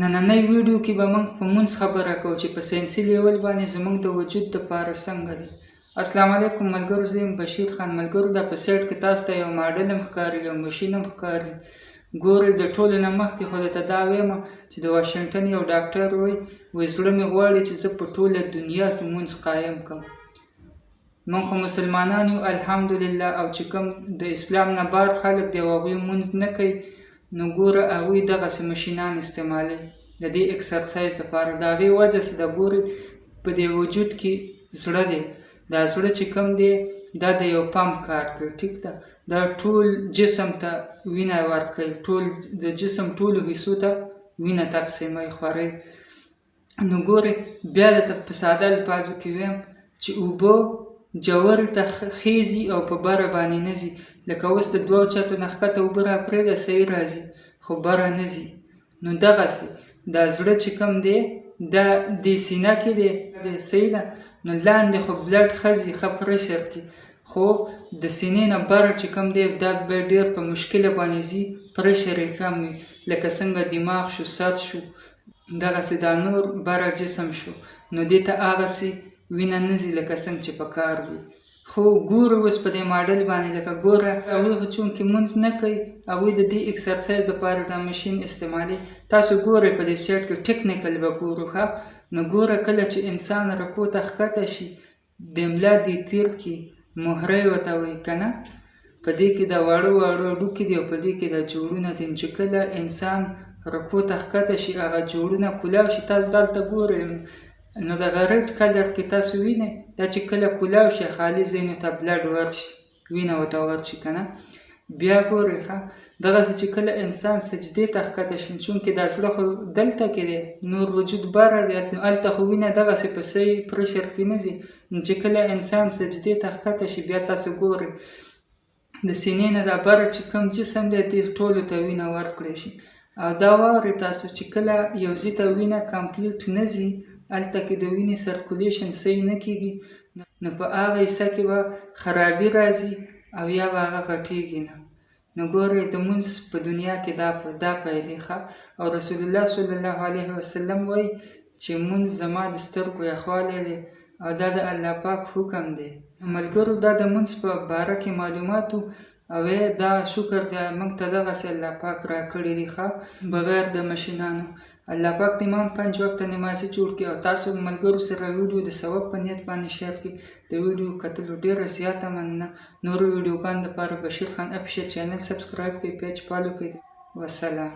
نننۍ ویډیو کې به موږ په مونځ خبره کوو چې په ساینسي لیول باندې زموږ د وجود دپاره څنګه دی. السلام علیکم ملګرو، زه یم بشیر خان. ملګرو، دا په سایډ کې تاسو ته یو ماډل هم ښکاري، یو مشین هم ښکاري. ګورئ، د ټولو نه مخکې خو درته دا وایم چې د واشنګټن یو ډاکټر وایي زړه مې غواړي چې زه په ټوله دنیا کې مونځ قایم کړم. موږ خو مسلمانان یو الحمدلله، او چې کوم د اسلام نه بار خلک دی او هغوی مونځ نه کوي، نو ګوره هغوی دغسې مشینان استعمالوي د دې اکسرسایز دپاره. د هغې وجه څه ده؟ ګورئ، په دې وجود کې زړه دی. دا زړه چې کوم دی دا د یو پمپ کار کوي، ټیک ده. دا ټول جسم ته وینه ورکوي، ټول د جسم ټولو حصو ته وینه تقسیموي، خوروي. نو ګورئ، بیا درته په ساده الفاظو کې ویم چې اوبه جوورې ته خیزي او په بره باندې نه ځي. لکه اوس د دوو چتو نه ښکته اوبه راپرېږده، صحیح راځي، خو بره نه ځي. نو دغسې دا زړه چې کوم دی دا دې سینه کې دی، صحیح ده. نو لاندې خو بلډ ښه ځي، ښه پرشر کې، خو د سینې نه بره چې کوم دی دا به ډېر په مشکله باندې ځي، پرشر یې کم وي. لکه څنګه دماغ شو، سر شو، دغسې دا نور بره جسم شو، نو دې ته هغسې وینه نه ځي لکه څنګه چې په کار وي. خو ګوره اوس په دې ماډل باندې، لکه ګوره هغوی خو چونکې مونځ نه کوي، هغوی د دې اکسرسایز دپاره دا مشین استعمالوي. تاسو ګورئ په دې سایډ کې ټیکنیکل به ګورو ښه. نو ګوره کله چې انسان رکوع ته ښکته شي، د ملا دې تیر کې مهرۍ ورته وایي که نه، په دې کې دا واړه واړه هډوکي دي او په دې کې دا جوړونه دي. چې کله انسان رکوع ته ښکته شي، هغه جوړونه کولاو شي. تاسو دلته ګورئ، نو دغه ریډ کلر کې تاسو وینئ، دا چې کله کولاو شي خالي ځایونو ته بلډ ورشي، وینه ورته ورشي که نه. بیا ګورئ ښه، دغسې چې کله انسان سجدې ته ښکته شي، چونکې دا زړه خو دلته کې دی، نور وجود بره دی، هلته خو وینه دغسې په صحیح پرشر کې نه ځي. نو چې کله انسان سجدې ته ښکته شي، بیا تاسو ګورئ د سینې نه دا بره چې کوم جسم دی دې ټولو ته وینه ورکړی شي. او دا واورئ تاسو چې کله یو ځای ته وینه کمپلیټ نه ځي، هلته کې د وینې سرکولیشن صحیح نه کېږي، نو په هغه حصه کې به خرابي راځي او یا به هغه غټېږي نه. نو ګورئ، د مونځ په دنیا کې دا پیدې ښه. او رسول الله صلی الله علیه وسلم وایي چې مونځ زما د سترګو یخوالی دی او دا د الله پاک حکم دی. ملګرو، دا د مونځ په باره کې معلومات و، او دا شکر دی موږ ته دغسې الله پاک راکړي دي ښه، بغیر د مشینانو. الله پاک د امام 5 وخته نمازي جوړ کړي. او تاسو ملګرو سره ویډیو د ثواب په نیت باندې شیر کړي. د ویډیو کتلو ډېره زیاته مننه. نورو ویډیوګانو دپاره بشیر خان افیشیل چینل سبسکرایب کړئ، پیج فالو کړئ. وسلام.